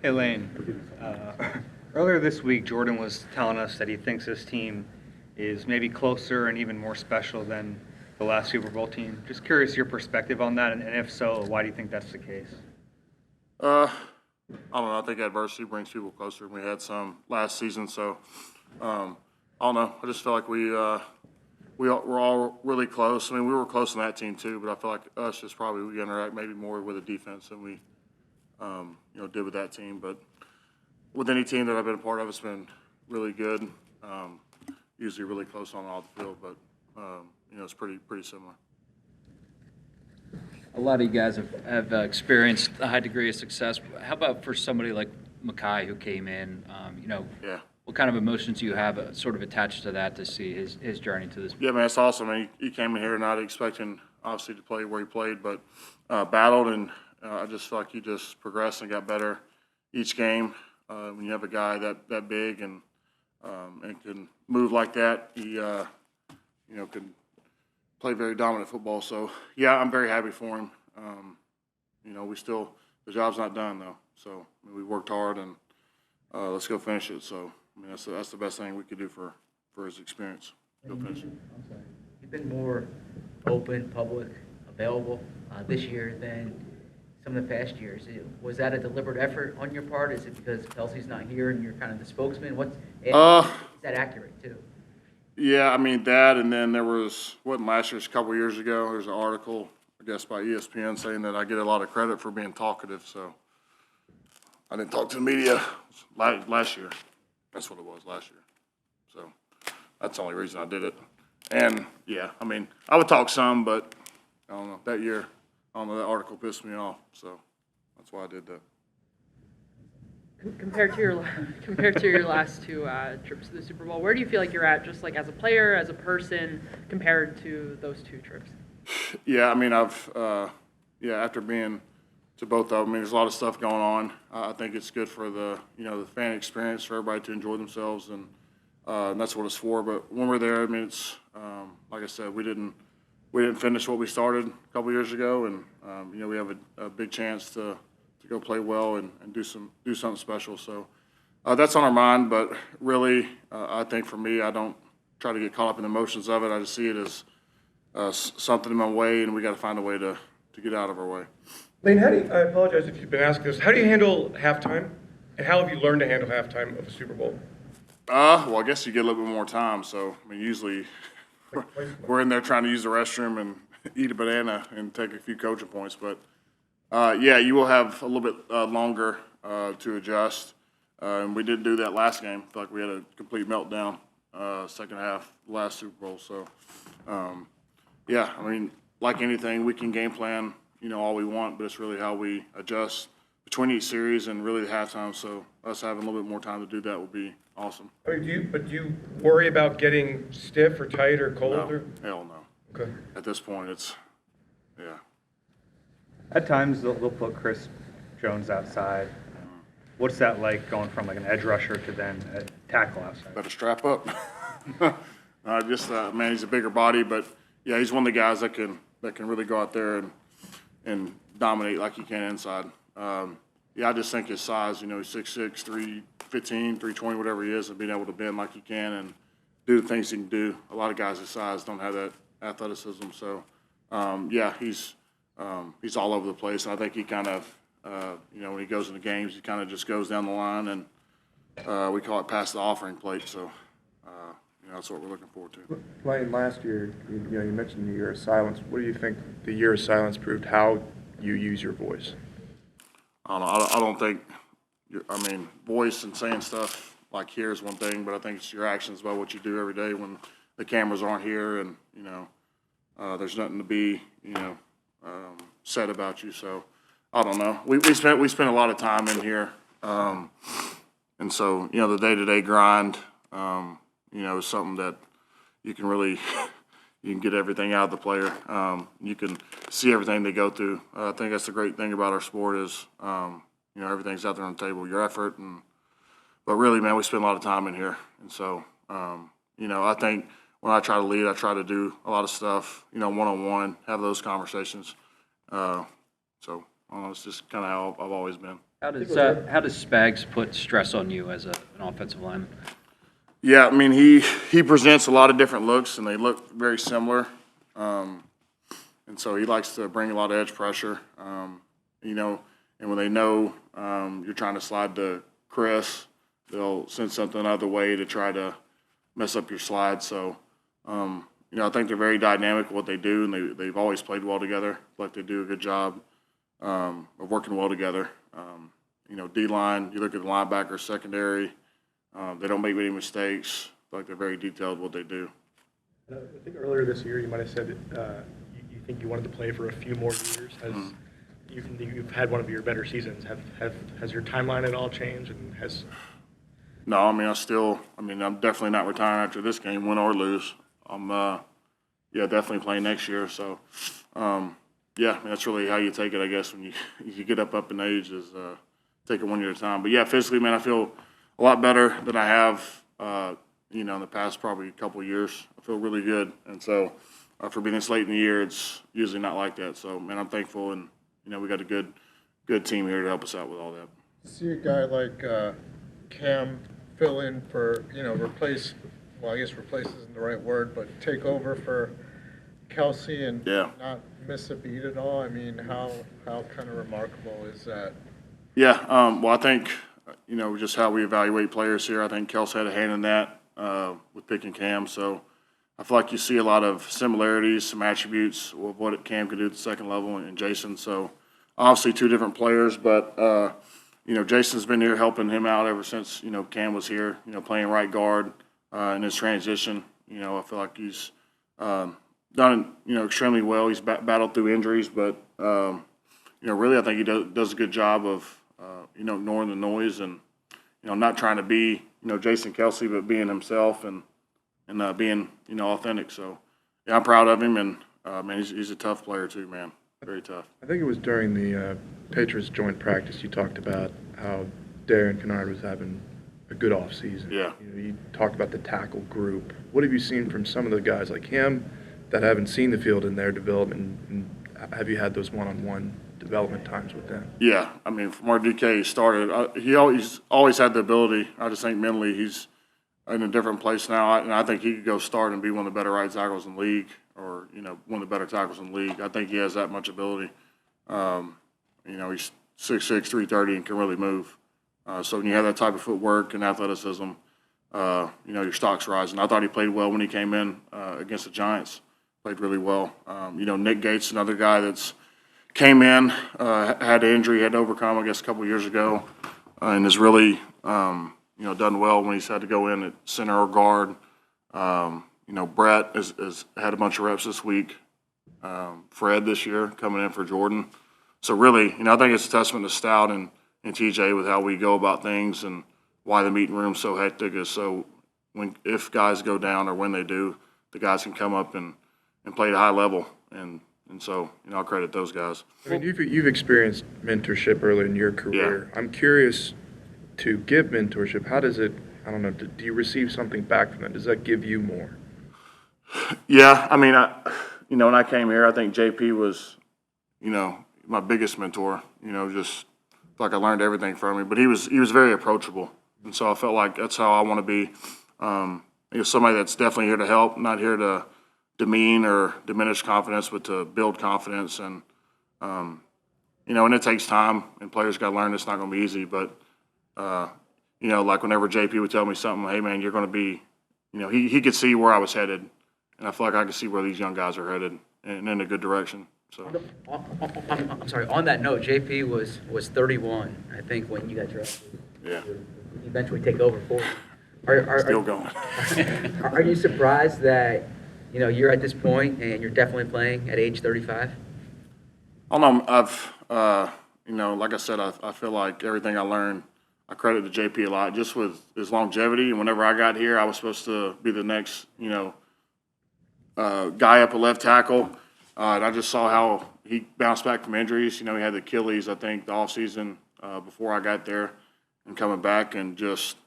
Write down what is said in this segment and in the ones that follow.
Hey Lane, earlier this week Jordan was telling us that he thinks this team is maybe closer and even more special than the last Super Bowl team. Just curious your perspective on that, and if so, why do you think that's the case? I don't know. I think adversity brings people closer. We had some last season, so I don't know. I just feel like we're all really close. I mean, we were close in that team too, but I feel like us just probably we interact maybe more with the defense than we did with that team. But with any team that I've been a part of, it's been really good. Usually really close on all the field, but it's pretty similar. A lot of you guys have experienced a high degree of success. How about for somebody like Makai who came in? Yeah. What kind of emotions do you have sort of attached to that to see his journey to this? Yeah, man, it's awesome. I mean, he came in here not expecting obviously to play where he played, but battled, and I just feel like he just progressed and got better each game. When you have a guy that big and can move like that, he can play very dominant football. So yeah, I'm very happy for him. The job's not done though. So I mean, we worked hard and let's go finish it. So I mean, that's the best thing we could do for his experience. Go finish it. You've been more open, public, available this year than some of the past years. Was that a deliberate effort on your part? Is it because Kelsey's not here and you're kind of the spokesman? Is that accurate too? Yeah, I mean that, and then there wasn't last year, a couple of years ago, there's an article, I guess, by ESPN saying that I get a lot of credit for being talkative, so I didn't talk to the media last year. That's what it was last year. So that's the only reason I did it. And, yeah, I mean, I would talk some, but I don't know, that year, I don't know, that article pissed me off, so that's why I did that. Compared to your last two trips to the Super Bowl, where do you feel like you're at, just like as a player, as a person, compared to those two trips? Yeah, I mean, after being to both of them, I mean, there's a lot of stuff going on. I think it's good for the fan experience, for everybody to enjoy themselves, and that's what it's for. But when we're there, I mean, it's like I said, we didn't finish what we started a couple years ago, and we have a big chance to go play well and do something special. So that's on our mind. But really, I think for me, I don't try to get caught up in the emotions of it. I just see it as something in my way, and we got to find a way to get out of our way. Lane, I apologize if you've been asking this. How do you handle halftime, and how have you learned to handle halftime of a Super Bowl? Well, I guess you get a little bit more time. So I mean, usually we're in there trying to use the restroom and eat a banana and take a few coaching points, but. Yeah, you will have a little bit longer to adjust, and we didn't do that last game. I feel like we had a complete meltdown second half last Super Bowl. So, yeah, I mean, like anything, we can game plan, all we want, but it's really how we adjust between each series and really the halftime. So, us having a little bit more time to do that would be awesome. I mean, do you worry about getting stiff or tight or cold? No, hell no. Okay. At this point, yeah. At times they'll put Chris Jones outside. What's that like going from like an edge rusher to then a tackle outside? Better strap up. Man, he's a bigger body, but yeah, he's one of the guys that can really go out there and dominate like he can inside. Yeah, I just think his size, he's 6'6", 315, 320, whatever he is, and being able to bend like he can and do the things he can do. A lot of guys his size don't have that athleticism, so yeah, he's all over the place, and I think he kind of, when he goes into games, he kind of just goes down the line, and we call it pass the offering plate. So, that's what we're looking forward to. Lane, last year, you mentioned the year of silence. What do you think the year of silence proved how you use your voice? I don't know. I don't think. Voice and saying stuff like here is one thing, but I think it's your actions about what you do every day when the cameras aren't here, and there's nothing to be said about you. So I don't know. We spent a lot of time in here, and so the day-to-day grind, is something that you can really you can get everything out of the player. You can see everything they go through. I think that's the great thing about our sport is everything's out there on the table. Your effort, but really, man, we spend a lot of time in here, and so I think. When I try to lead, I try to do a lot of stuff, one-on-one, have those conversations. So It's just kind of how I've always been. How does Spags put stress on you as an offensive lineman? Yeah, I mean, he presents a lot of different looks, and they look very similar. And so he likes to bring a lot of edge pressure, and when they know you're trying to slide to Chris, they'll send something out of the way to try to mess up your slide. So, I think they're very dynamic with what they do, and they've always played well together. Like they do a good job of working well together. D-line, you look at the linebacker, secondary, they don't make many mistakes. Like they're very detailed what they do. I think earlier this year you might have said that you think you wanted to play for a few more years. You've had one of your better seasons. Has your timeline at all changed? And No, I mean, I'm definitely not retiring after this game, win or lose. I'm, definitely playing next year. So, that's really how you take it, I guess, when you get up in age is take it 1 year at a time. But, physically, man, I feel a lot better than I have, in the past probably couple of years. I feel really good. And so for being this late in the year, it's usually not like that. So, man, I'm thankful, and, we got a good team here to help us out with all that. See a guy like Cam fill in for, replace isn't the right word, but take over for Kelsey and not miss a beat at all. I mean, how kind of remarkable is that? Yeah, well, I think, just how we evaluate players here, I think Kelsey had a hand in that with picking Cam. So I feel like you see a lot of similarities, some attributes of what Cam could do at the second level and Jason. So obviously two different players, but, Jason's been here helping him out ever since, Cam was here, playing right guard in his transition. I feel like he's done, extremely well. He's battled through injuries, but, really I think he does a good job of, ignoring the noise and, not trying to be, Jason Kelsey, but being himself and being, authentic. So, I'm proud of him, and, man, he's a tough player too, man. Very tough. I think it was during the Patriots joint practice you talked about how Darren Kennard was having a good offseason. Yeah. You talked about the tackle group. What have you seen from some of the guys like him that haven't seen the field in their development, and have you had those one-on-one development times with them? Yeah, I mean, from where DK started, he always had the ability. I just think mentally he's in a different place now, and I think he could go start and be one of the better right tackles in the league, or one of the better tackles in the league. I think he has that much ability. He's 6'6", 330, and can really move. So when you have that type of footwork and athleticism, your stock's rising. I thought he played well when he came in against the Giants. Played really well. Nick Gates, another guy that's came in, had an injury, had to overcome, I guess, a couple of years ago, and has really, done well when he's had to go in at center or guard. Brett has had a bunch of reps this week. Fred this year coming in for Jordan. So really, I think it's a testament to Stout and TJ with how we go about things and why the meeting room's so hectic is so if guys go down or when they do, the guys can come up and play at a high level. And so, I'll credit those guys. I mean, you've experienced mentorship early in your career. Yeah. I'm curious to give mentorship. How does it, I don't know, do you receive something back from that? Does that give you more? Yeah, I mean, when I came here, I think JP was, my biggest mentor. Just like I learned everything from him. But he was very approachable, and so I felt like that's how I want to be. Somebody that's definitely here to help, not here to demean or diminish confidence, but to build confidence. And and it takes time, and players got to learn it's not going to be easy. But like whenever JP would tell me something, hey man, you're going to be, he could see where I was headed. And I feel like I can see where these young guys are headed and in a good direction. So, I'm sorry. On that note, JP was 31, I think, when you got drafted. yeah, Eventually take over for you. still going. Are you surprised that you're at this point and you're definitely playing at age 35? I don't know. I've like I said, I feel like everything I learned, I credit to JP a lot, just with his longevity. And whenever I got here, I was supposed to be the next, guy up at left tackle. And I just saw how he bounced back from injuries. He had the Achilles, I think, the offseason before I got there, and coming back, and just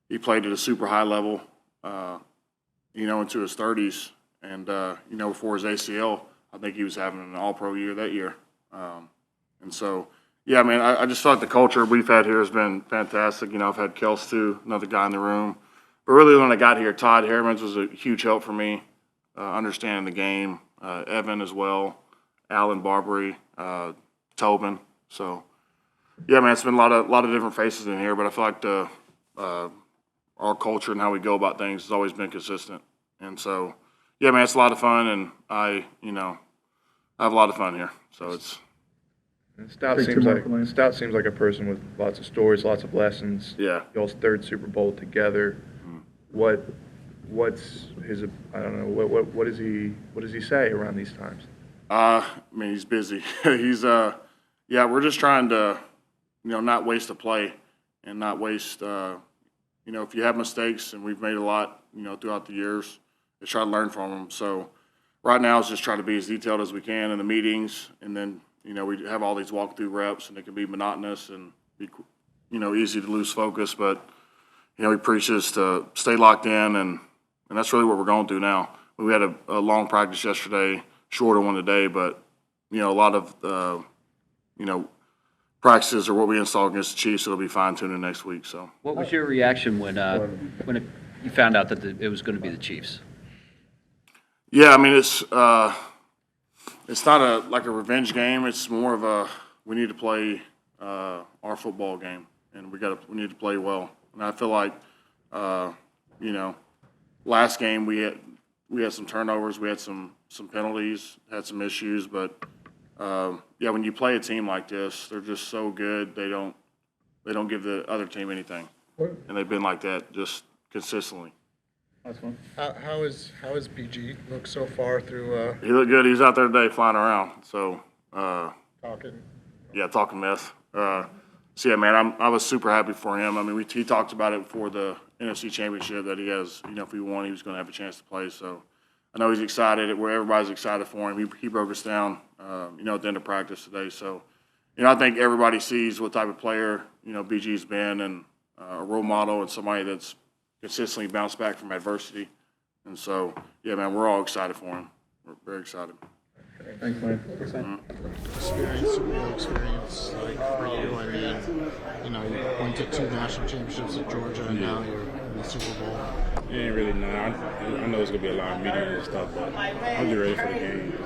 he played at a super high level, into his 30s. And, before his ACL, I think he was having an all-pro year that year. And so Yeah, I mean, I just feel like the culture we've had here has been fantastic. You know, I've had Kels too, another guy in the room. But really, when I got here, Todd Harriman's was a huge help for me, understanding the game. Evan as well, Alan Barbary, Tobin. So, yeah, man, it's been a lot of different faces in here. But I feel like our culture and how we go about things has always been consistent. And so, yeah, man, it's a lot of fun, and I have a lot of fun here. So it's. And Stout seems like a person with lots of stories, lots of lessons. Yeah. Y'all's third Super Bowl together. What's his? I don't know. What does he say around these times? I mean, he's busy. He's yeah. We're just trying to, not waste a play, and not waste. If you have mistakes, and we've made a lot, throughout the years, just try to learn from them. So right now, it's just trying to be as detailed as we can in the meetings, and then. We have all these walkthrough reps, and it can be monotonous and be, easy to lose focus. But, he preaches us to stay locked in, and that's really what we're going through now. We had a long practice yesterday, shorter one today, but, a lot of, practices are what we install against the Chiefs. It'll be fine-tuning next week. So, What was your reaction when you found out that it was going to be the Chiefs? Yeah, I mean, it's not like a revenge game. It's more of we need to play our football game, and we need to play well. And I feel like, last game we had some turnovers, we had some penalties, had some issues, but when you play a team like this, they're just so good. They don't give the other team anything, and they've been like that just consistently. How is BG look so far through? He looked good. He's out there today flying around. So Talking. Yeah, talking mess. So yeah, man, I was super happy for him. I mean, he talked about it before the NFC Championship that he has. If he won, he was going to have a chance to play. So I know he's excited. Where everybody's excited for him. He broke us down. At the end of practice today. So I think everybody sees what type of player BG's been, and a role model, and somebody that's consistently bounced back from adversity. And so, yeah, man, we're all excited for him. We're very excited. Thanks, man. Real experience, like for you. I mean, you went to 2 national championships at Georgia, and now you're in the Super Bowl. It ain't really none. I know it's gonna be a lot of media and stuff, but I'm just ready for the game.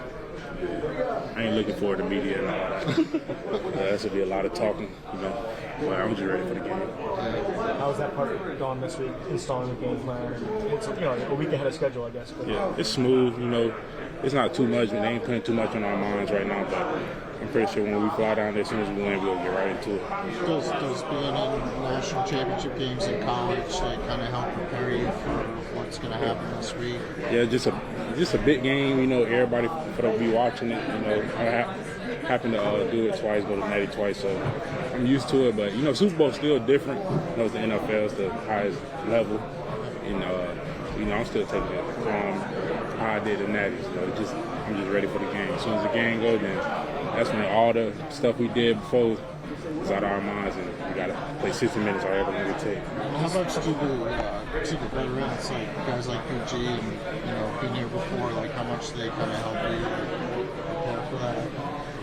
I ain't looking forward to media and all that. That's gonna be a lot of talking, but I'm just ready for the game. How's that part gone this week, installing the game plan? It's a week ahead of schedule, I guess. But. Yeah, it's smooth. It's not too much. They ain't putting too much on our minds right now, but I'm pretty sure when we fly down there, as soon as we win, we'll get right into it. Does being in national championship games in college kind of help prepare you for what's going to happen this week? Yeah, just a big game. Everybody will be watching it. I happened to do it twice, go to Natty twice, so I'm used to it. But Super Bowl's still different. It's the NFL, it's the highest level. I'm still taking it how I did the Natties. I'm just ready for the game. As soon as the game goes, then that's when all the stuff we did before is out of our minds, and we got to play 60 minutes or whatever we take. How about to the veterans, like guys like PG and been here before? Like how much they kind of help you prepare for that?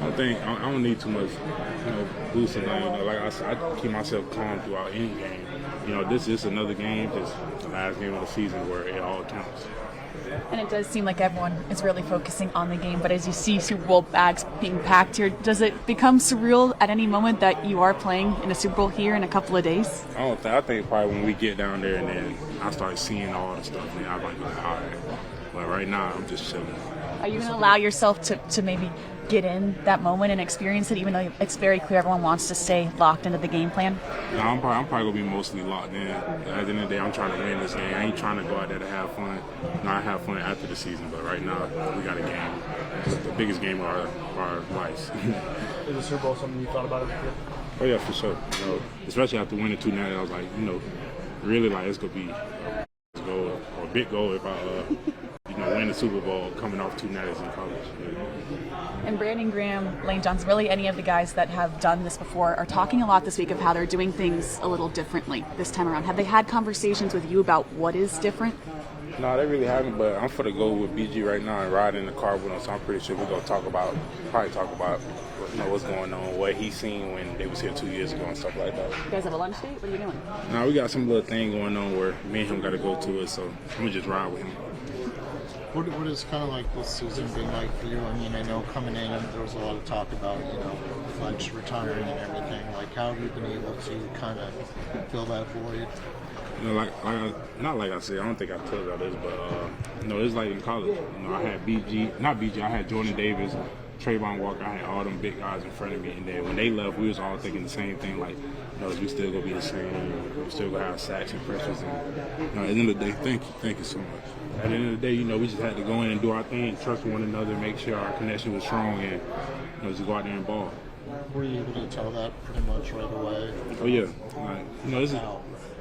I don't need too much, boosting. Like I said, I keep myself calm throughout any game. This is another game, just the last game of the season where it all counts. And it does seem like everyone is really focusing on the game, but as you see Super Bowl bags being packed here, does it become surreal at any moment that you are playing in a Super Bowl here in a couple of days? I think probably when we get down there and then I start seeing all the stuff, and I might be like, all right. But right now, I'm just chilling. Are you going to allow yourself to maybe get in that moment and experience it, even though it's very clear everyone wants to stay locked into the game plan? No, I'm probably going to be mostly locked in. At the end of the day, I'm trying to win this game. I ain't trying to go out there to have fun. I have fun after the season, but right now, we got a game. It's the biggest game of our lives. Is the Super Bowl something you thought about it? Oh, yeah, for sure. Especially after winning 2 nights, I was like, really like it's going to be a goal or a big goal if I win the Super Bowl coming off 2 nights in college. And Brandon Graham, Lane Johnson, really any of the guys that have done this before are talking a lot this week of how they're doing things a little differently this time around. Have they had conversations with you about what is different? No, they really haven't, but I'm for the go with BG right now and riding in the car with him, so I'm pretty sure we're going to probably talk about what's going on, what he seen when they was here 2 years ago and stuff like that. You guys have a lunch date? What are you doing? No, we got some little thing going on where me and him got to go to it, so I'm going to just ride with him. What has kind of like this season been like for you? I mean, I know coming in and there was a lot of talk about, Fletch retiring and everything. Like, how have you been able to kind of fill that void? Not like I said, I don't think I told y'all this, but, it's like in college. I had I had Jordan Davis, Trayvon Walker, I had all them big guys in front of me, and then when they left, we was all thinking the same thing, like, we still gonna be the same, we still gonna have sacks and pressures, and, at the end of the day, thank you so much. At the end of the day, we just had to go in and do our thing, trust one another, make sure our connection was strong, and, just go out there and ball. Were you able to tell that pretty much right away? Oh, yeah. This is,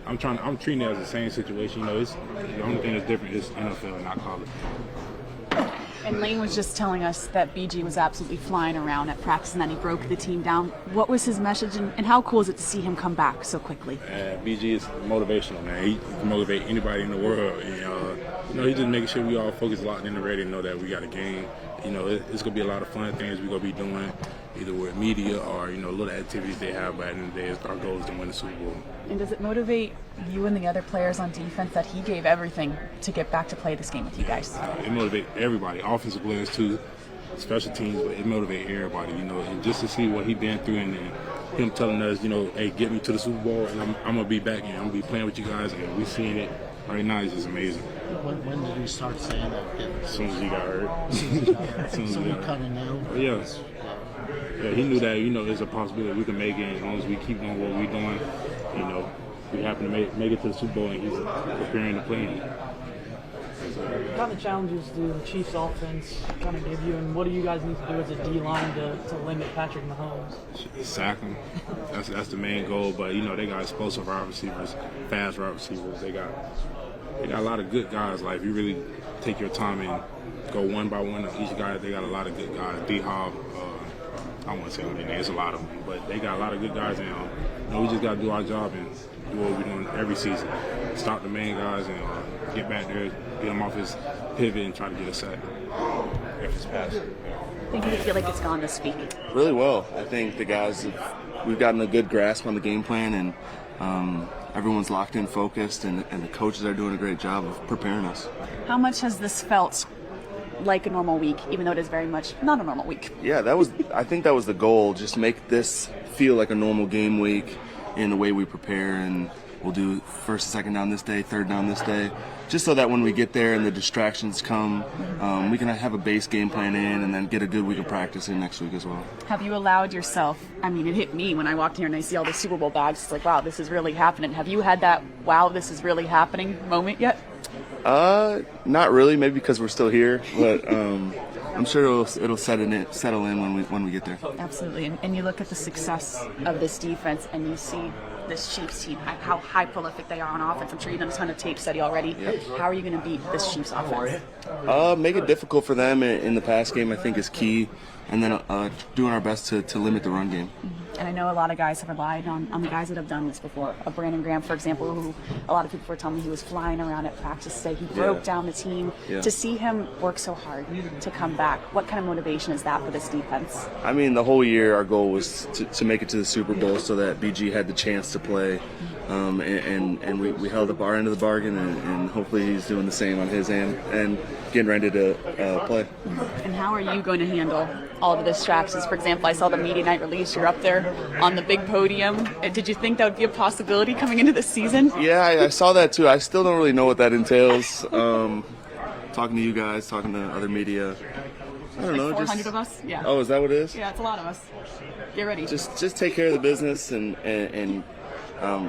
I'm treating it as the same situation. It's the only thing that's different is NFL, not college. And Lane was just telling us that BG was absolutely flying around at practice and that he broke the team down. What was his message, and how cool is it to see him come back so quickly? BG is motivational, man. He can motivate anybody in the world. And, he's just making sure we all focus locked in already and know that we got a game. It's going to be a lot of fun things we're going to be doing, either with media or, little activities they have. But at the end of the day, our goal is to win the Super Bowl. And does it motivate you and the other players on defense that he gave everything to get back to play this game with you guys? It motivates everybody, offensive players too, special teams, but it motivates everybody, and just to see what he been through and him telling us, hey, get me to the Super Bowl and I'm going to be back and I'm going to be playing with you guys, and we seeing it right now. It's just amazing. When did he start saying that? As soon as he got hurt. So he kind of knew? Yeah, he knew that, there's a possibility we can make it as long as we keep doing what we're doing. We happen to make it to the Super Bowl, and he's preparing to play in it. What kind of challenges do the Chiefs' offense kind of give you, and what do you guys need to do as a D-line to limit Patrick Mahomes? Sack him. That's the main goal, but, they got explosive wide receivers, fast wide receivers. They got a lot of good guys. Like, if you really take your time and go one by one of each guy, they got a lot of good guys. D-Hop, I don't want to say all their names, a lot of them, but they got a lot of good guys, and we just got to do our job and do what we're doing every season. Stop the main guys and get back there, get him off his pivot and try to get a sack if it's passed. I think you feel like it's gone this week. Really well. I think the guys, we've gotten a good grasp on the game plan, and everyone's locked in, focused, and the coaches are doing a great job of preparing us. How much has this felt like a normal week, even though it is very much not a normal week? Yeah, I think that was the goal, just make this feel like a normal game week in the way we prepare, and we'll do first and second down this day, third down this day, just so that when we get there and the distractions come, we can have a base game plan in and then get a good week of practice in next week as well. Have you allowed yourself, it hit me when I walked here and I see all the Super Bowl bags, it's like, wow, this is really happening. Have you had that, wow, this is really happening moment yet? Not really, maybe because we're still here, but I'm sure it'll settle in when we get there. Absolutely, and you look at the success of this defense and you see this Chiefs team, how high prolific they are on offense. I'm sure you've done a ton of tape study already. Yep. How are you going to beat this Chiefs offense? Make it difficult for them in the pass game, I think, is key, and then doing our best to limit the run game. And I know a lot of guys have relied on the guys that have done this before. Brandon Graham, for example, who a lot of people were telling me he was flying around at practice today. He broke down the team. Yeah. To see him work so hard to come back, what kind of motivation is that for this defense? The whole year our goal was to make it to the Super Bowl so that BG had the chance to play. And we held up our end of the bargain, and hopefully he's doing the same on his end and getting ready to play. And how are you going to handle all of the distractions? For example, I saw the media night release. You're up there on the big podium. Did you think that would be a possibility coming into this season? Yeah, I saw that too. I still don't really know what that entails. Talking to you guys, talking to other media. I don't know. 400 of us? Yeah. Oh, is that what it is? Yeah, it's a lot of us. Get ready. Just take care of the business and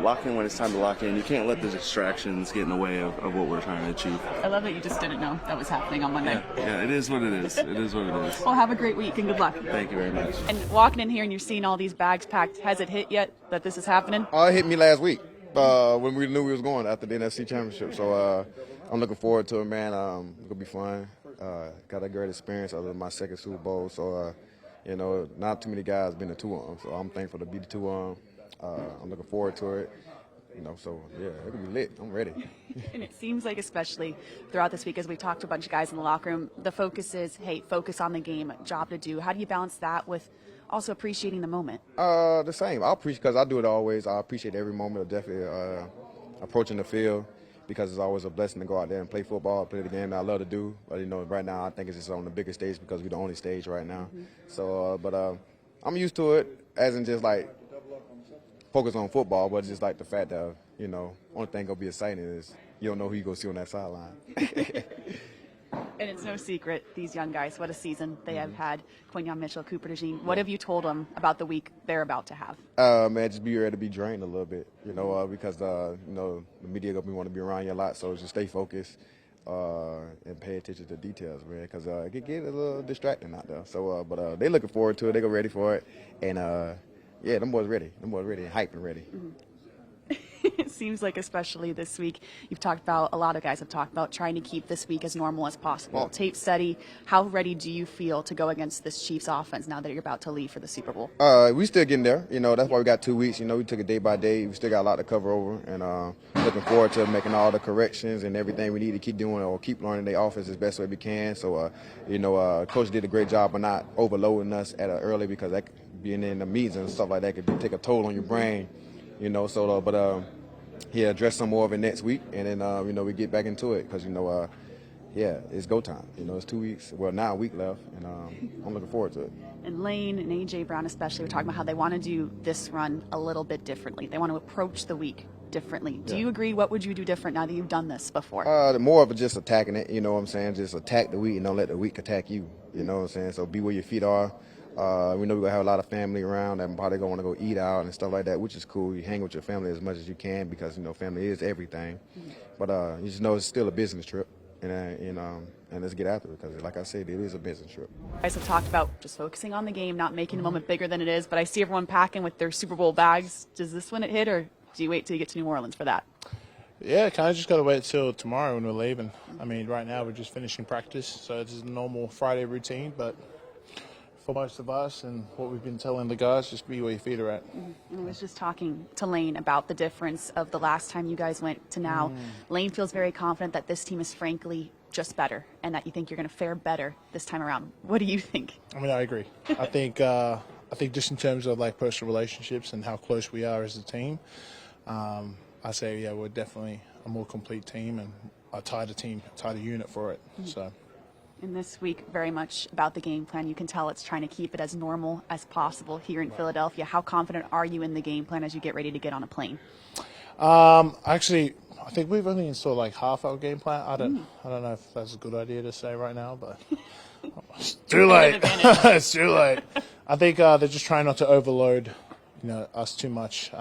lock in when it's time to lock in. You can't let the distractions get in the way of what we're trying to achieve. I love that you just didn't know that was happening on Monday. Yeah, it is what it is. It is what it is. Well, have a great week and good luck. Thank you very much. And walking in here and you're seeing all these bags packed, has it hit yet that this is happening? It hit me last week when we knew we was going after the NFC Championship. So I'm looking forward to it, man. It's going to be fun. Got a great experience other than my second Super Bowl. So, not too many guys been to two of them. So I'm thankful to be the two of them. I'm looking forward to it. So yeah, it could be lit. I'm ready. And it seems like, especially throughout this week, as we've talked to a bunch of guys in the locker room, the focus is, hey, focus on the game, job to do. How do you balance that with also appreciating the moment? The same. I appreciate, because I do it always. I appreciate every moment of definitely approaching the field, because it's always a blessing to go out there and play football, play the game that I love to do. But right now I think it's just on the biggest stage because we're the only stage right now. So, but I'm used to it, as in just like focus on football, but just like the fact that only thing gonna be exciting is you don't know who you gonna see on that sideline. And it's no secret, these young guys, what a season they have had. Quinyon Mitchell, Cooper DeJean, what have you told them about the week they're about to have? Man, just be ready to be drained a little bit, because, the media gonna want to be around you a lot, so just stay focused and pay attention to details, man, because it can get a little distracting out there. So, but they looking forward to it, they go ready for it, and yeah, them boys ready, and hyped and ready. It seems like, especially this week, a lot of guys have talked about trying to keep this week as normal as possible. Yeah. Tape study, how ready do you feel to go against this Chiefs offense now that you're about to leave for the Super Bowl? We still getting there, that's why we got 2 weeks, we took it day by day. We still got a lot to cover over, and looking forward to making all the corrections and everything we need to keep doing or keep learning the offense as best way we can. So, Coach did a great job of not overloading us early, because that being in the meetings and stuff like that could take a toll on your brain, he addressed some more of it next week, and then we get back into it, because it's go time. It's 2 weeks, well, now a week left, and I'm looking forward to it. And Lane and A.J. Brown especially were talking about how they want to do this run a little bit differently. They want to approach the week differently. Do you agree? What would you do different now that you've done this before? More of it just attacking it, just attack the week and don't let the week attack you, so be where your feet are. We know we're going to have a lot of family around and probably going to want to go eat out and stuff like that, which is cool. You hang with your family as much as you can, because, family is everything. But you just know it's still a business trip, and let's get after it, because like I said, it is a business trip. You guys have talked about just focusing on the game, not making the moment bigger than it is, but I see everyone packing with their Super Bowl bags. Does this one hit, or do you wait till you get to New Orleans for that? Yeah, kind of just got to wait till tomorrow when we're leaving. I mean, right now we're just finishing practice, so it's a normal Friday routine, but for most of us and what we've been telling the guys, just be where your feet are at. I was just talking to Lane about the difference of the last time you guys went to now. Lane feels very confident that this team is frankly just better, and that you think you're going to fare better this time around. What do you think? I mean, I agree. I think just in terms of like personal relationships and how close we are as a team, I say, yeah, we're definitely a more complete team and a tighter unit for it. So. In this week, very much about the game plan. You can tell it's trying to keep it as normal as possible here in Philadelphia. How confident are you in the game plan as you get ready to get on a plane? Actually, I think we've only installed like half our game plan. I don't know if that's a good idea to say right now, but it's too late. It's too late. I think they're just trying not to overload, us too much.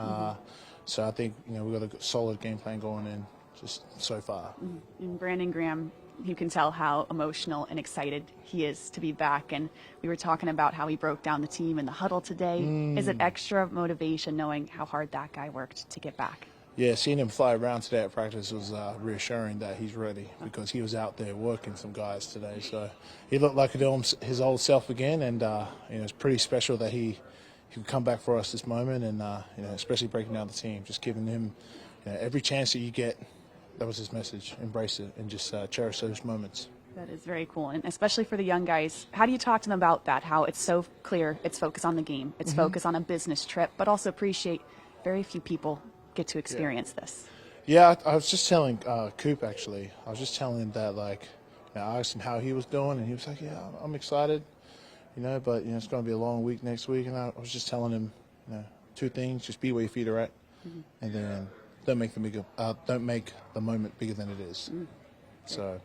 So I think we've got a solid game plan going in just so far. And Brandon Graham, you can tell how emotional and excited he is to be back. And we were talking about how he broke down the team in the huddle today. Is it extra motivation knowing how hard that guy worked to get back? Yeah, seeing him fly around today at practice was reassuring that he's ready, because he was out there working some guys today. So he looked like his old self again, and it's pretty special that he could come back for us this moment, and especially breaking down the team, just giving him every chance that you get. That was his message. Embrace it and just cherish those moments. That is very cool. And especially for the young guys, how do you talk to them about that? How it's so clear it's focus on the game, it's focus on a business trip, but also appreciate very few people get to experience this. Yeah, I was just telling Coop, actually. I was just telling him that, I asked him how he was doing, and he was like, yeah, I'm excited, but, it's going to be a long week next week. And I was just telling him, 2 things, just be where your feet are at, and then don't make the moment bigger than it is. So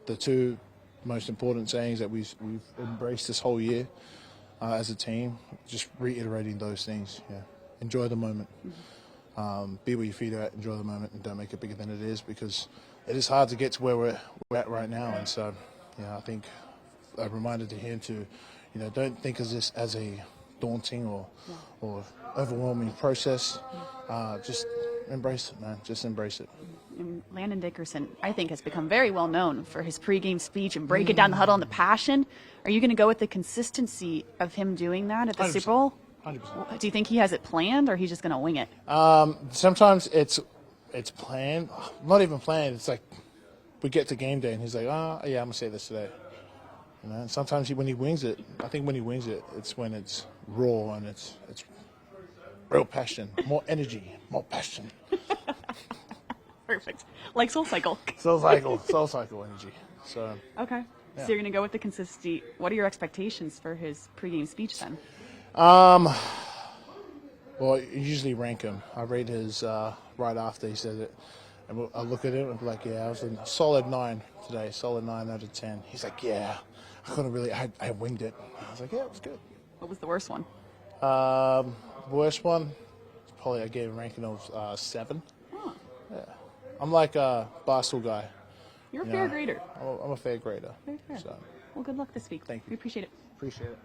the 2 most important sayings that we've embraced this whole year as a team, just reiterating those things. Yeah, enjoy the moment. Be where your feet are at, enjoy the moment, and don't make it bigger than it is, because it is hard to get to where we're at right now. And so, I think a reminder to him to, don't think of this as a daunting or overwhelming process. Just embrace it, man. Just embrace it. And Landon Dickerson, I think, has become very well known for his pregame speech and breaking down the huddle and the passion. Are you going to go with the consistency of him doing that at the 100%. Super Bowl? 100%. Do you think he has it planned, or he's just going to wing it? Sometimes it's planned, not even planned. It's like we get to game day and he's like, oh yeah, I'm gonna say this today. You know, and sometimes when he wings it, I think when he wings it, it's when it's raw and it's real passion, more energy, more passion. Perfect. Like Soul Cycle. Soul cycle energy. So Okay. Yeah. So you're going to go with the consistency. What are your expectations for his pregame speech then? well, I usually rank him. I rate his right after he says it. And I look at him and be like, yeah, I was a solid 9 today, solid 9 out of 10. He's like, yeah, I couldn't really, I winged it. I was like, yeah, it was good. What was the worst one? Worst one, probably I gave a ranking of 7. Oh, Yeah. I'm like a Barstool guy. you're a You fair know, grader. I'm a fair grader. Very fair. So, Well, good luck this week. Thank you. We appreciate it. appreciate it.